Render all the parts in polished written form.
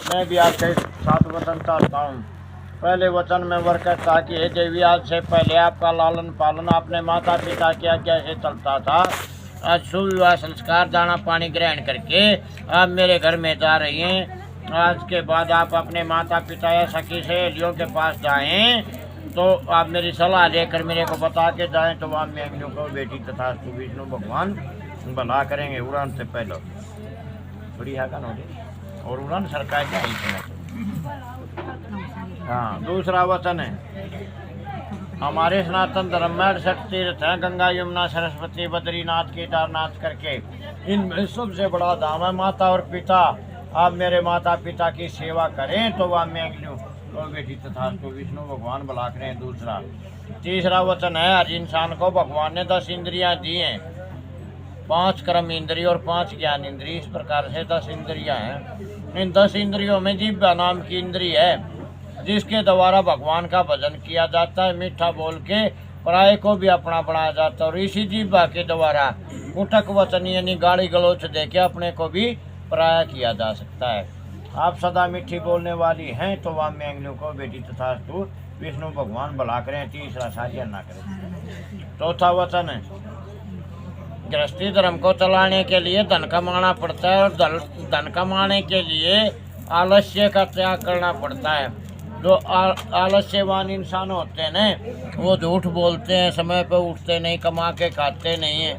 मैं भी आपके साथ वचन चाहता हूँ। पहले वचन में वर कहता कि हे देवी, आज से पहले आपका लालन पालन अपने माता पिता की आज्ञा से चलता था। आज सुविवाह संस्कार दाना पानी ग्रहण करके आप मेरे घर में जा रही हैं। आज के बाद आप अपने माता पिता या सखी सहेलियों के पास जाएं तो आप मेरी सलाह लेकर मेरे को बता के जाएं तो आप मेघनों को बेटी तथा विष्णु भगवान भला करेंगे। उड़ान से पहले थोड़ी है का नोटिस और उड़ान सरकार जाएगी। हाँ, दूसरा वचन है हमारे सनातन धर्म में 68 तीर्थ हैं, गंगा यमुना सरस्वती बद्रीनाथ केदारनाथ करके। इनमें सबसे बड़ा धाम है माता और पिता। आप मेरे माता पिता की सेवा करें तो वह मेघनों को बेटी तथा विष्णु भगवान भला करें। दूसरा तीसरा वचन है हर इंसान को भगवान ने 10 इंद्रियां दी हैं, 5 कर्म इंद्रिय और 5 ज्ञान इंद्रिय। इस प्रकार से 10 इंद्रियां हैं। इन 10 इंद्रियों में जिह्वा नाम की इंद्रिय है जिसके द्वारा भगवान का भजन किया जाता है। मीठा बोल के पराये को भी अपना बनाया जाता है और इसी जिह्वा के द्वारा कुटक वचन यानी गाली गलौच देके अपने को भी पराया किया जा सकता है। आप सदा मीठी बोलने वाली हैं तो वह मेघनों को बेटी तथा विष्णु भगवान भला करें। तीसरा साझा ना करें। चौथा वचन है गृहस्थी धर्म को चलाने के लिए धन कमाना पड़ता है और धन कमाने के लिए आलस्य का त्याग करना पड़ता है। जो आलस्यवान इंसान होते हैं ना वो झूठ बोलते हैं, समय पर उठते नहीं, कमा के खाते नहीं हैं,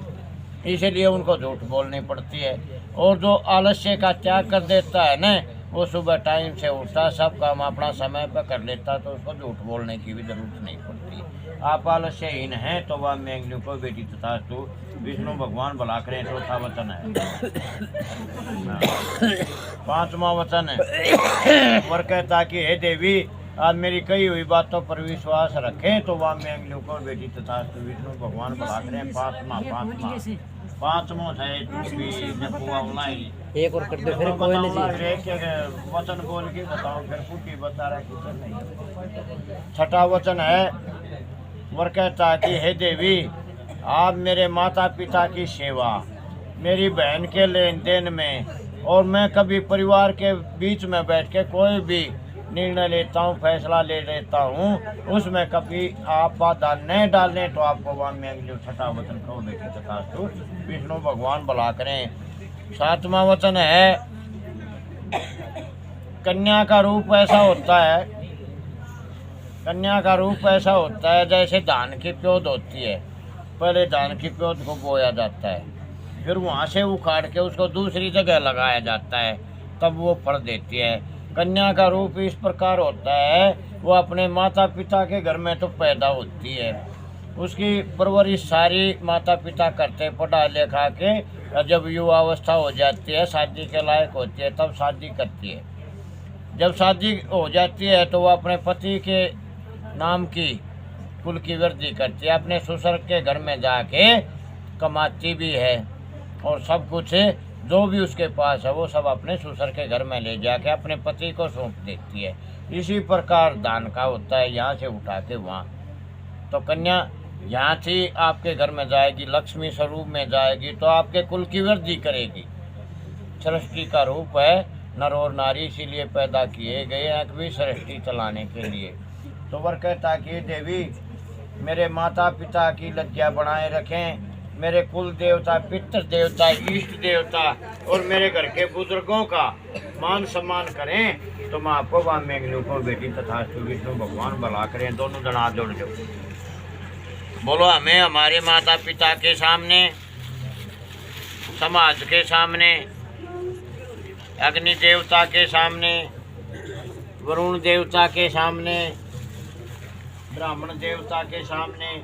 इसीलिए उनको झूठ बोलनी पड़ती है। और जो आलस्य का त्याग कर देता है ना वो सुबह टाइम से उठता, सब काम अपना समय पर कर लेता तो उसको झूठ बोलने की भी जरूरत नहीं पड़ती। आप आलस्यहीन हैं तो वह मेघनों को बेटी तथा विष्णु भगवान भला करें। चौथा वचन है। पांचवा वचन है वर कहता कि हे देवी, आप मेरी कही हुई बातों पर विश्वास रखें तो वह मेघनों को बेटी तथा विष्णु भगवान भला करें। पांचवा है एक और कर दो फिर कोई नहीं। वचन बोल के बताओ फिर पूरी बता रहा कुछ नहीं। छठा वचन है वर कहता कि हे देवी, आप मेरे माता पिता की सेवा, मेरी बहन के लेन देन में और मैं कभी परिवार के बीच में बैठ के कोई भी निर्णय लेता हूँ, फैसला ले लेता हूँ, उसमें कभी आप बाधा नहीं डालने तो आपको वह मेघनों छठा वचन कहो बेटी तथा विष्णु भगवान भला करें। सातवां वचन है कन्या का रूप ऐसा होता है, कन्या का रूप ऐसा होता है जैसे धान की प्योद होती है। पहले धान की प्योद को बोया जाता है, फिर वहाँ से उखाड़ के उसको दूसरी जगह लगाया जाता है, तब वो फल देती है। कन्या का रूप इस प्रकार होता है वो अपने माता पिता के घर में तो पैदा होती है, उसकी परवरिश सारी माता पिता करते, पढ़ा लिखा के जब युवावस्था हो जाती है, शादी के लायक होती है, तब शादी करती है। जब शादी हो जाती है तो वो अपने पति के नाम की कुल की वृद्धि करती है, अपने ससुर के घर में जाके कमाती भी है और सब कुछ जो भी उसके पास है वो सब अपने ससुर के घर में ले जाके अपने पति को सौंप देती है। इसी प्रकार दान का होता है, यहाँ से उठा के वहाँ। तो कन्या यहाँ से आपके घर में जाएगी, लक्ष्मी स्वरूप में जाएगी तो आपके कुल की वृद्धि करेगी। सृष्टि का रूप है, नर और नारी इसीलिए पैदा किए गए हैं कि सृष्टि चलाने के लिए। तो वर कहता कि देवी, मेरे माता पिता की लज्जा बनाए रखें, मेरे कुल देवता, पितृ देवता, इष्ट देवता और मेरे घर के बुजुर्गों का मान सम्मान करें तो मैं आपको वह मेघनों को बेटी तथा विष्णु भगवान भला करें। दोनों जन हाथ जोड़ दो, बोलो हमें हमारे माता पिता के सामने, समाज के सामने, अग्नि देवता के सामने, वरुण देवता के सामने, ब्राह्मण देवता के सामने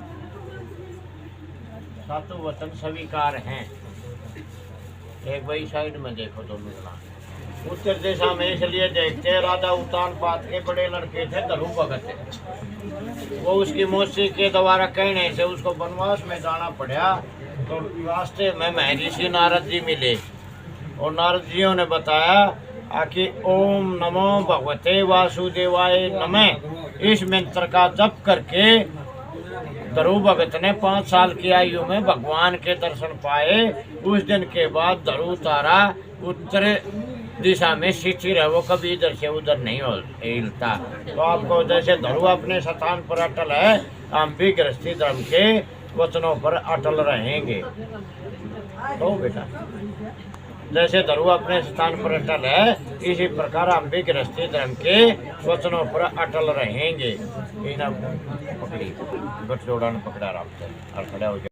सातों वचन स्वीकार हैं। एक वही साइड में देखो तो मिलना। उत्तर दिशा में इसलिए देखते हैं राजा उतान पात के बड़े लड़के थे धरू भगत, वो उसकी मौसी के द्वारा कहने से उसको वनवास में जाना पड़ा। तो रास्ते में महर्षि नारद जी मिले और नारद जियों ने बताया कि ओम नमो भगवते वासुदेवाय नमः, इस मंत्र का जप करके धरू भगत ने 5 साल की आयु में भगवान के दर्शन पाए। उस दिन के बाद धरू तारा उत्तर दिशा में स्थिर है, वो कभी इधर से उधर नहीं हिलता। तो आपको जैसे धरुआ अपने स्थान पर अटल है, हम भी गृहस्थी धर्म के वचनों पर अटल रहेंगे। तो बेटा जैसे धरुआ अपने स्थान पर अटल है, इसी प्रकार हम भी गृहस्थी धर्म के वचनों पर अटल रहेंगे। पकड़ी गठजोड़ा ने पकड़ा राम से और खड़ा हो गया।